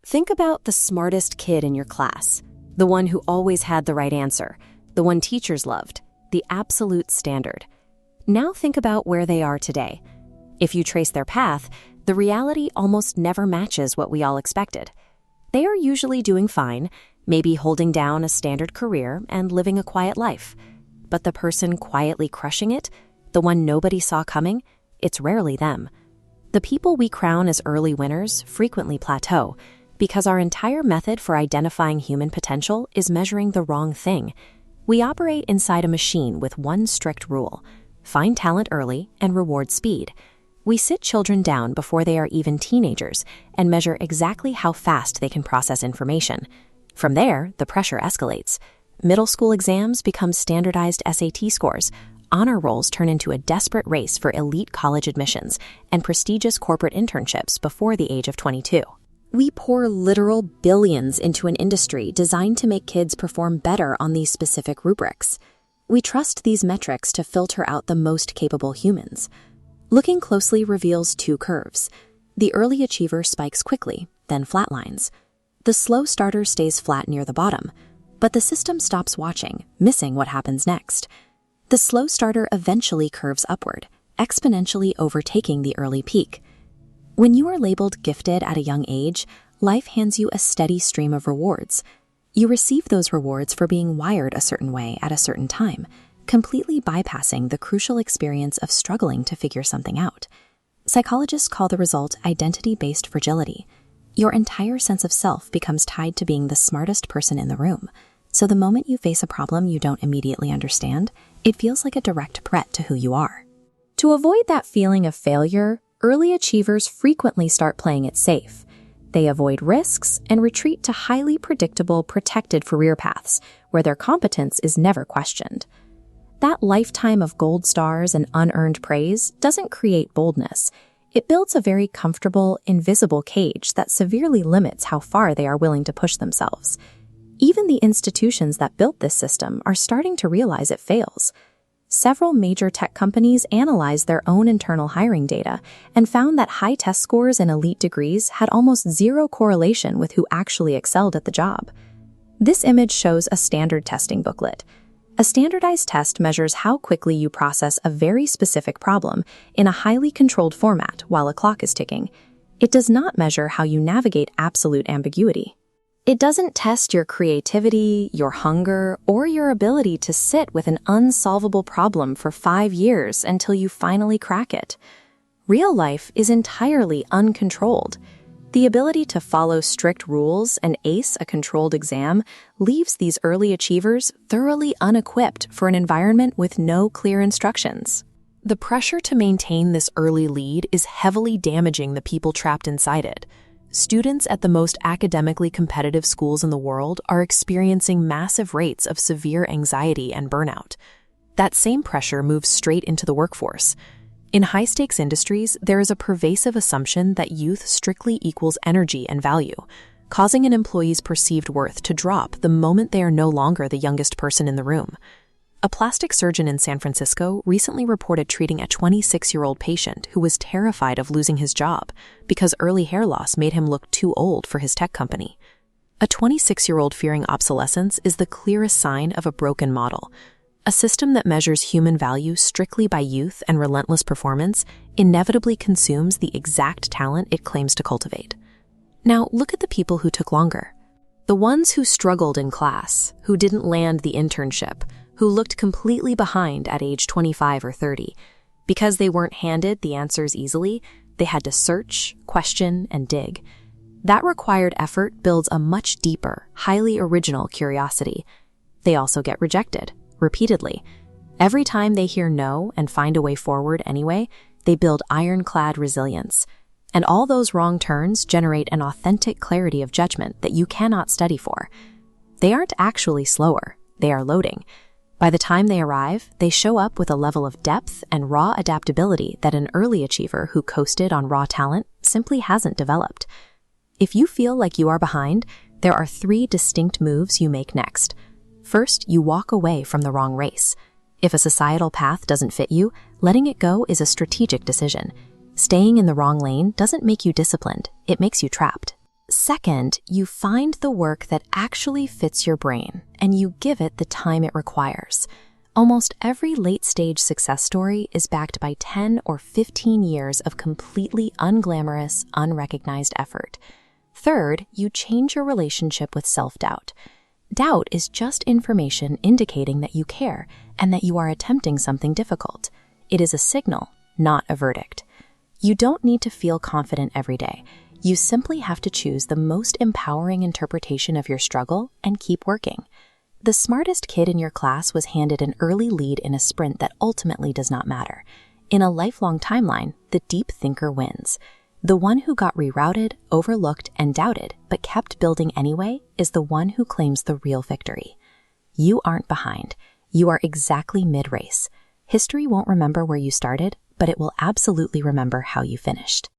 Think about the smartest kid in your class, the one who always had the right answer, the one teachers loved, the absolute standard. Now think about where they are today. If you trace their path, the reality almost never matches what we all expected. They are usually doing fine, maybe holding down a standard career and living a quiet life. But the person quietly crushing it, the one nobody saw coming, it's rarely them. The people we crown as early winners frequently plateau because our entire method for identifying human potential is measuring the wrong thing. We operate inside a machine with one strict rule: find talent early and reward speed. We sit children down before they are even teenagers and measure exactly how fast they can process information. From there, the pressure escalates. Middle school exams become standardized SAT scores. Honor rolls turn into a desperate race for elite college admissions and prestigious corporate internships before the age of 22. We pour literal billions into an industry designed to make kids perform better on these specific rubrics. We trust these metrics to filter out the most capable humans. Looking closely reveals two curves. The early achiever spikes quickly, then flatlines. The slow starter stays flat near the bottom, but the system stops watching, missing what happens next. The slow starter eventually curves upward, exponentially overtaking the early peak. When you are labeled gifted at a young age, life hands you a steady stream of rewards. You receive those rewards for being wired a certain way at a certain time, completely bypassing the crucial experience of struggling to figure something out. Psychologists call the result identity-based fragility. Your entire sense of self becomes tied to being the smartest person in the room. So the moment you face a problem you don't immediately understand, it feels like a direct threat to who you are. To avoid that feeling of failure, early achievers frequently start playing it safe. They avoid risks and retreat to highly predictable, protected career paths where their competence is never questioned. That lifetime of gold stars and unearned praise doesn't create boldness. It builds a very comfortable, invisible cage that severely limits how far they are willing to push themselves. Even the institutions that built this system are starting to realize it fails. Several major tech companies analyzed their own internal hiring data and found that high test scores and elite degrees had almost zero correlation with who actually excelled at the job. This image shows a standard testing booklet. A standardized test measures how quickly you process a very specific problem in a highly controlled format while a clock is ticking. It does not measure how you navigate absolute ambiguity. It doesn't test your creativity, your hunger, or your ability to sit with an unsolvable problem for 5 years until you finally crack it. Real life is entirely uncontrolled. The ability to follow strict rules and ace a controlled exam leaves these early achievers thoroughly unequipped for an environment with no clear instructions. The pressure to maintain this early lead is heavily damaging the people trapped inside it. Students at the most academically competitive schools in the world are experiencing massive rates of severe anxiety and burnout. That same pressure moves straight into the workforce. In high-stakes industries, there is a pervasive assumption that youth strictly equals energy and value, causing an employee's perceived worth to drop the moment they are no longer the youngest person in the room. A plastic surgeon in San Francisco recently reported treating a 26-year-old patient who was terrified of losing his job because early hair loss made him look too old for his tech company. A 26-year-old fearing obsolescence is the clearest sign of a broken model. A system that measures human value strictly by youth and relentless performance inevitably consumes the exact talent it claims to cultivate. Now, look at the people who took longer. The ones who struggled in class, who didn't land the internship, who looked completely behind at age 25 or 30. Because they weren't handed the answers easily, they had to search, question, and dig. That required effort builds a much deeper, highly original curiosity. They also get rejected, repeatedly. Every time they hear no and find a way forward anyway, they build ironclad resilience. And all those wrong turns generate an authentic clarity of judgment that you cannot study for. They aren't actually slower, they are loading. By the time they arrive, they show up with a level of depth and raw adaptability that an early achiever who coasted on raw talent simply hasn't developed. If you feel like you are behind, there are 3 distinct moves you make next. First, you walk away from the wrong race. If a societal path doesn't fit you, letting it go is a strategic decision. Staying in the wrong lane doesn't make you disciplined, it makes you trapped. Second, you find the work that actually fits your brain, and you give it the time it requires. Almost every late-stage success story is backed by 10 or 15 years of completely unglamorous, unrecognized effort. Third, you change your relationship with self-doubt. Doubt is just information indicating that you care and that you are attempting something difficult. It is a signal, not a verdict. You don't need to feel confident every day. You simply have to choose the most empowering interpretation of your struggle and keep working. The smartest kid in your class was handed an early lead in a sprint that ultimately does not matter. In a lifelong timeline, the deep thinker wins. The one who got rerouted, overlooked, and doubted, but kept building anyway, is the one who claims the real victory. You aren't behind. You are exactly mid-race. History won't remember where you started, but it will absolutely remember how you finished.